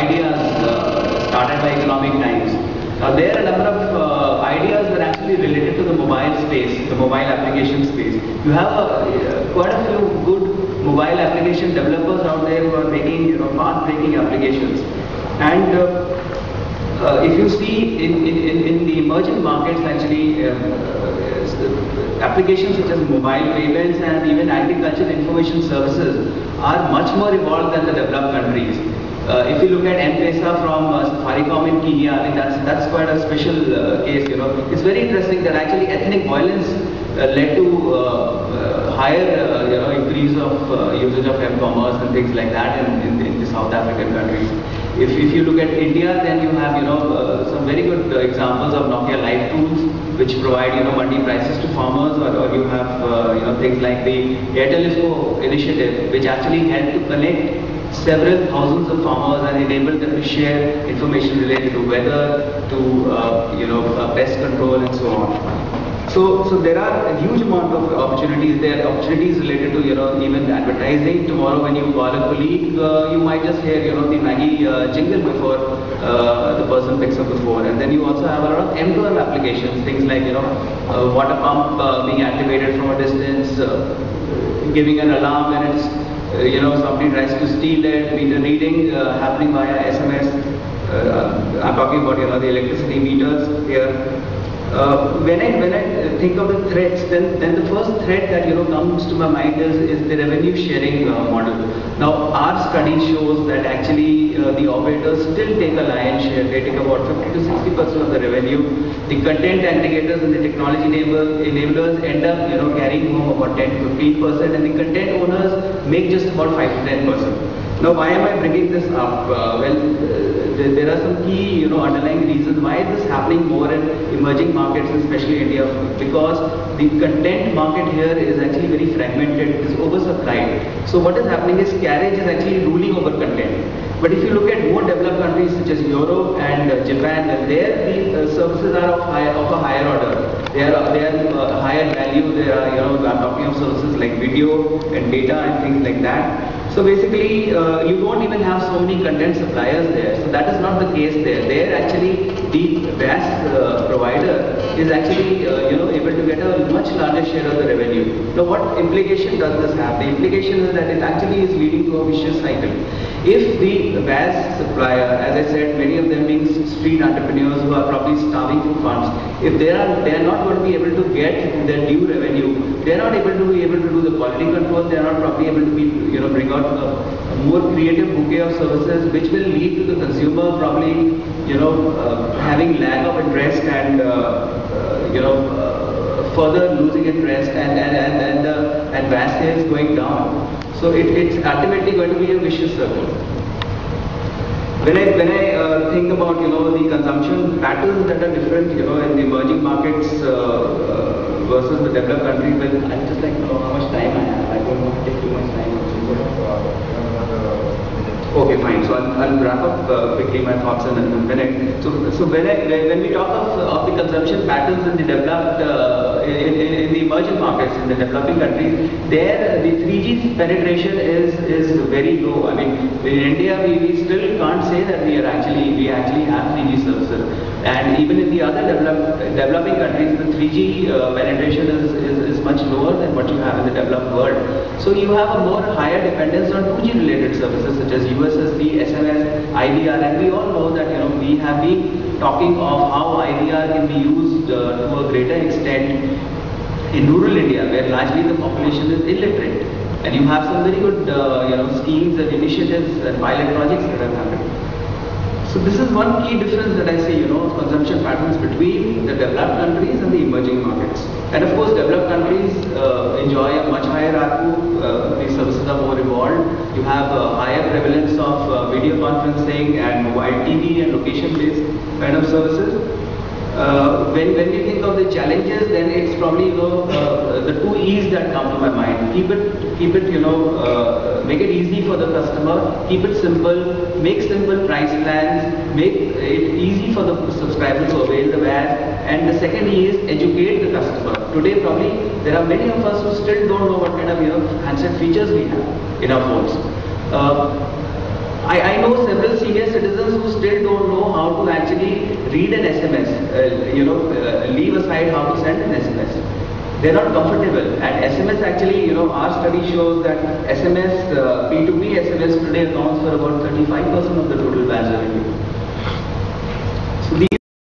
ideas started by Economic Times. Now there a number of ideas were actually related to the mobile space, the mobile application space. You have quite a few good mobile application developers out there who are making path-breaking applications. And if you see in the emerging markets, actually applications such as mobile payments and even agricultural information services are much more evolved than the developed countries. If you look at M-Pesa from Safaricom in Kenya, I mean that's quite a special case. It's very interesting that actually ethnic violence led to higher increase of usage of M-commerce and things like that in the South African countries. If you look at India, then you have some very good examples of Nokia Life Tools, which provide money prices to farmers, or you have things like the Airtel initiative, which actually helped to connect several thousands of farmers and enable them to share information related to weather, to pest control and so on. So there are a huge amount of opportunities. There are opportunities related to even advertising. Tomorrow when you call a colleague, you might just hear the Maggie jingle before the person picks up the phone. And then you also have a lot of M2M applications, things like water pump being activated from a distance, giving an alarm when it's somebody tries to steal it, meter reading happening via SMS. I'm talking about the electricity meters here. When I think of the threats, then the first threat that comes to my mind is the revenue sharing model. Now our study shows that actually the operators still take a lion's share. They take about 50 to 60% of the revenue. The content aggregators and the technology enablers end up carrying home about 10 to 15%, and the content owners make just about 5 to 10%. Now, why am I bringing this up? There are some key, underlying reasons why this is happening more in emerging markets, especially India, because the content market here is actually very fragmented, it is oversupplied. So what is happening is carriage is actually ruling over content. But if you look at more developed countries such as Europe and Japan, there the services are of a higher order. They are higher value. They are, I'm talking of services like video and data and things like that. So basically, you don't even have so many content suppliers there. So that is not the case there. There actually the VAS provider is actually able to get a much larger share of the revenue. Now, what implication does this have? The implication is that it actually is leading to a vicious cycle. If the VAS supplier, as I said, many of them being street entrepreneurs who are probably starving for funds, if they are not going to be able to get their due revenue, they are not able to do the quality control. They are not probably able to bring out a more creative bouquet of services, which will lead to the consumer probably having lack of interest and further losing interest and VAS sales going down. So it's ultimately going to be a vicious circle. When I think about the consumption patterns that are different in the emerging markets versus the developed countries, well, I'd just like to know how much time I have. I don't want to take too much time. Okay, fine. So I'll wrap up quickly my thoughts in a minute. So when we talk of the consumption patterns in the developed, in the emerging markets, in the developing countries, there the 3G penetration is very low. I mean, in India we still can't say that we actually have 3G services, and even in the other developing countries, the 3G penetration is much lower than what you have in the developed world. So you have a more higher dependence on 2G related services such as USSD, SMS, IVR, and we all know that we have been talking of how IVR can be used to a greater extent in rural India, where largely the population is illiterate, and you have some very good schemes and initiatives and pilot projects that have happened. So this is one key difference that I see, consumption patterns between the developed countries and the emerging markets. And of course, developed countries enjoy a much higher ARPU. These services are more evolved. You have a higher prevalence of video conferencing and mobile TV and location-based kind of services. When we think of the challenges, then it's probably the two E's that come to my mind. Keep it, make it easy for the customer. Keep it simple. Make simple price plans. Make it easy for the subscribers to avail the VAS. And the second E is educate the customer. Today, probably there are many of us who still don't know what kind of handset features we have in our phones. I know several senior citizens read an SMS, leave aside how to send an SMS. They're not comfortable. And SMS actually, our study shows that SMS, P2P SMS today accounts for about 35% of the total VAS revenue.